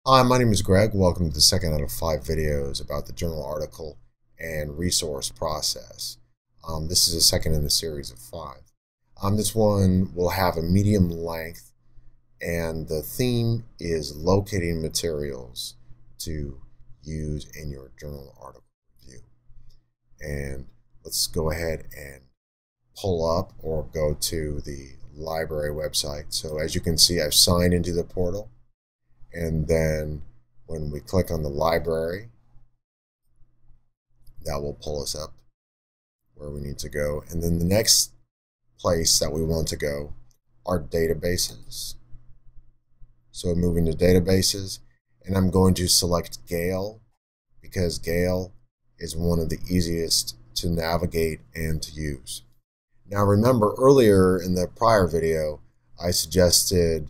Hi, my name is Greg. Welcome to the second out of 5 videos about the journal article and resource process. This is the second in the series of 5. This one will have a medium length, and the theme is locating materials to use in your journal article review. And let's go ahead and pull up or go to the library website. So as you can see, I've signed into the portal. And then when we click on the library, that will pull us up where we need to go. And then the next place that we want to go are databases. So moving to databases, and I'm going to select Gale because Gale is one of the easiest to navigate and to use. Now remember, earlier in the prior video, I suggested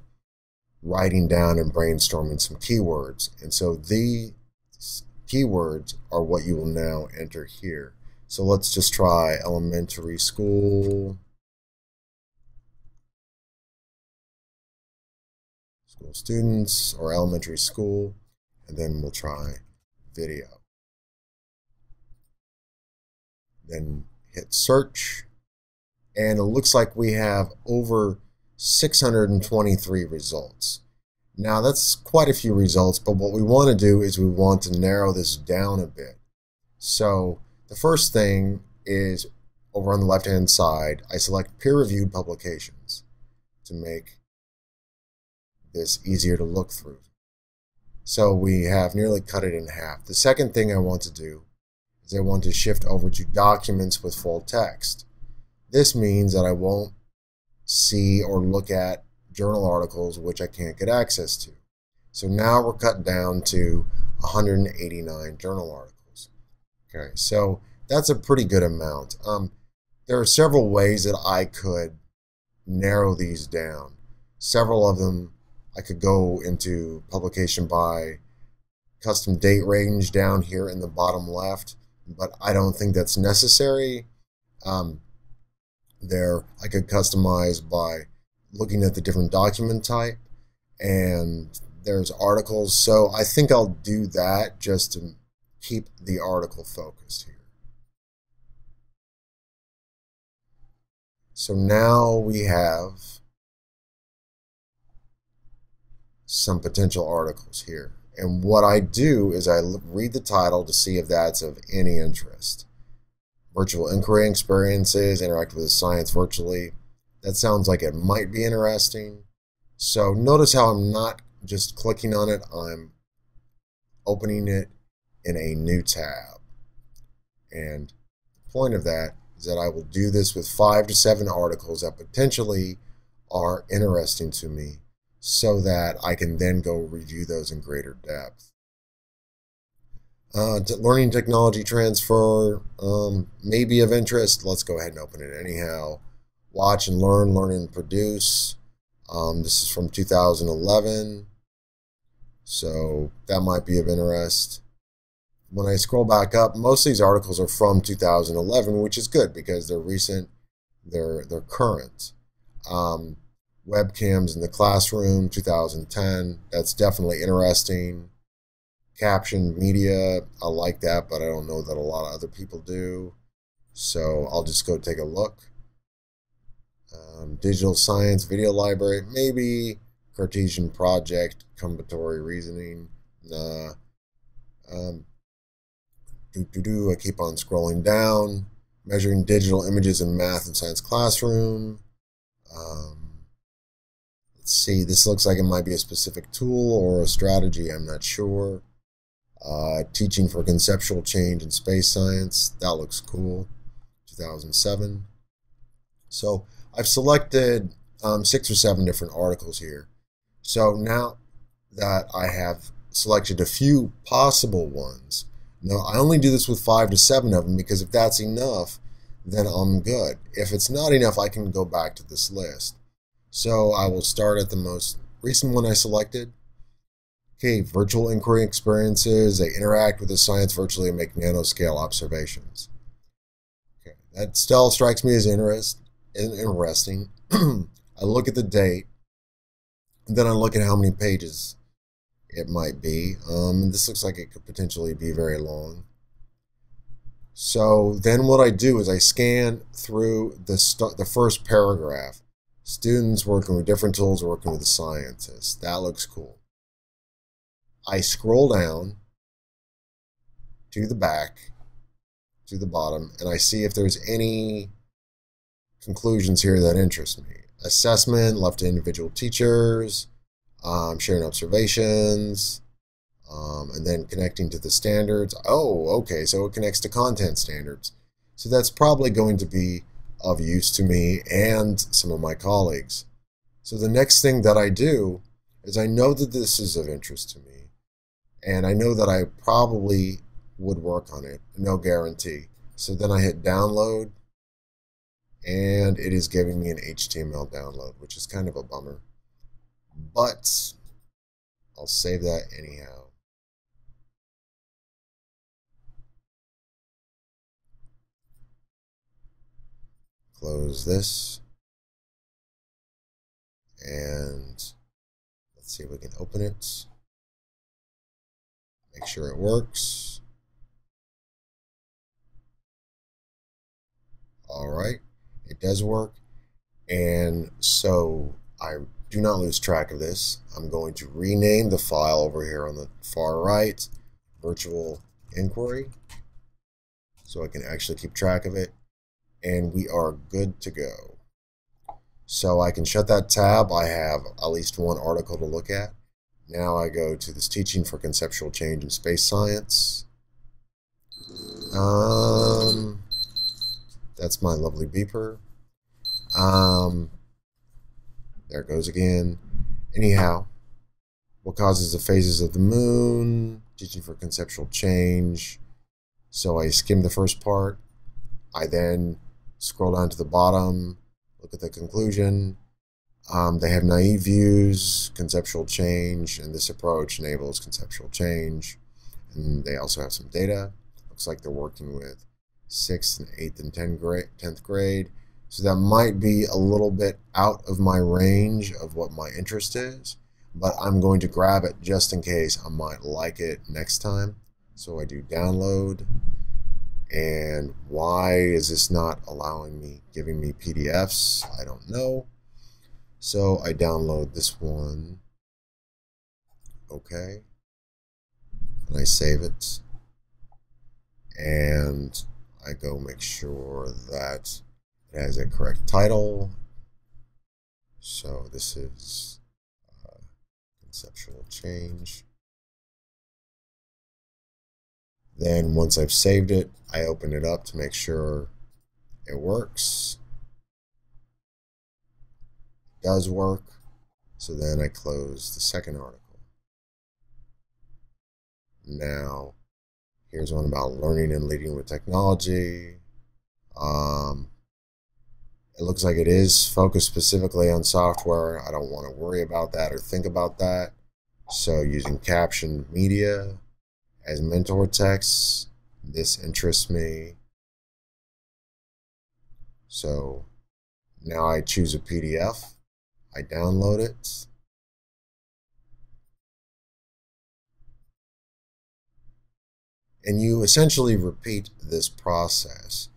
writing down and brainstorming some keywords. And so these keywords are what you will now enter here. So let's just try elementary school, school students, or elementary school, and then we'll try video. Then hit search, and it looks like we have over 623 results. Now that's quite a few results, but what we want to do is we want to narrow this down a bit. So the first thing is over on the left hand side, I select peer-reviewed publications to make this easier to look through. So we have nearly cut it in half. The second thing I want to do is I want to shift over to documents with full text. This means that I won't see or look at journal articles which I can't get access to. So now we're cut down to 189 journal articles. Okay, so that's a pretty good amount. There are several ways that I could narrow these down. Several of them, I could go into publication by custom date range down here in the bottom left, but I don't think that's necessary. There, I could customize by looking at the different document type, and there's articles. So I think I'll do that just to keep the article focused here. So now we have some potential articles here. And what I do is I read the title to see if that's of any interest. Virtual inquiry experiences, interact with science virtually. That sounds like it might be interesting. So notice how I'm not just clicking on it, I'm opening it in a new tab. And the point of that is that I will do this with 5 to 7 articles that potentially are interesting to me so that I can then go review those in greater depth. Learning technology transfer may be of interest. Let's go ahead and open it anyhow. Watch and learn, learn and produce. This is from 2011, so that might be of interest. When I scroll back up, most of these articles are from 2011, which is good because they're recent, they're current. Webcams in the classroom, 2010. That's definitely interesting. Captioned media, I like that, but I don't know that a lot of other people do. So I'll just go take a look. Digital science video library, maybe. Cartesian project, combinatorial reasoning. Nah. I keep on scrolling down. Measuring digital images in math and science classroom. Let's see, this looks like it might be a specific tool or a strategy, I'm not sure. Teaching for conceptual change in space science, that looks cool, 2007. So I've selected 6 or 7 different articles here. So now that I have selected a few possible ones, now I only do this with 5 to 7 of them because if that's enough, then I'm good. If it's not enough, I can go back to this list. So I will start at the most recent one I selected. Okay, virtual inquiry experiences. They interact with the science virtually and make nanoscale observations. Okay, that still strikes me as interesting. I look at the date, and then I look at how many pages it might be. This looks like it could potentially be very long. So then what I do is I scan through the first paragraph. Students working with different tools, working with the scientists. That looks cool. I scroll down to the back, to the bottom, and I see if there's any conclusions here that interest me. Assessment, left to individual teachers, sharing observations, and then connecting to the standards. Oh, okay, so it connects to content standards. So that's probably going to be of use to me and some of my colleagues. So the next thing that I do is I know that this is of interest to me, and I know that I probably would work on it. No guarantee. So then I hit download, and it is giving me an HTML download, which is kind of a bummer. But I'll save that anyhow. Close this. And let's see if we can open it. Make sure it works. All right, it does work. And so I do not lose track of this. I'm going to rename the file over here on the far right, virtual inquiry, so I can actually keep track of it. And we are good to go. So I can shut that tab. I have at least one article to look at. Now I go to this teaching for conceptual change in space science. That's my lovely beeper. There it goes again. Anyhow, what causes the phases of the moon? Teaching for conceptual change. So I skim the first part. I then scroll down to the bottom, look at the conclusion. They have naive views, conceptual change, and this approach enables conceptual change. And they also have some data. Looks like they're working with 6th and 8th and 10th grade. So that might be a little bit out of my range of what my interest is, but I'm going to grab it just in case I might like it next time. So I do download. And why is this not allowing me, giving me PDFs? I don't know. So I download this one. Okay. And I save it. And I go make sure that it has a correct title. So this is conceptual change. Then once I've saved it, I open it up to make sure it works. It does work. So then I close the second article. Now, here's one about learning and leading with technology. It looks like it is focused specifically on software. I don't want to worry about that or think about that. So using captioned media as mentor text, this interests me. So now I choose a PDF, I download it. And you essentially repeat this process.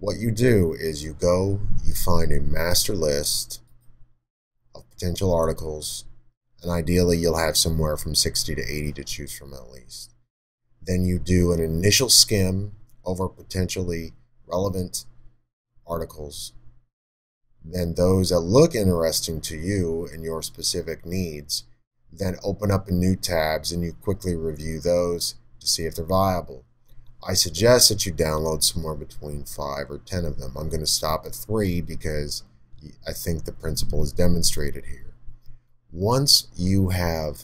What you do is you go, you find a master list of potential articles, and ideally you'll have somewhere from 60 to 80 to choose from at least. Then you do an initial skim over potentially relevant articles. Then those that look interesting to you and your specific needs, then open up in new tabs and you quickly review those to see if they're viable. I suggest that you download somewhere between 5 or 10 of them. I'm going to stop at 3 because I think the principle is demonstrated here. Once you have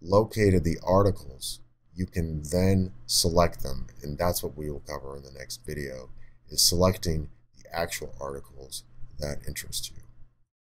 located the articles, you can then select them, and that's what we will cover in the next video, is selecting the actual articles that interest you.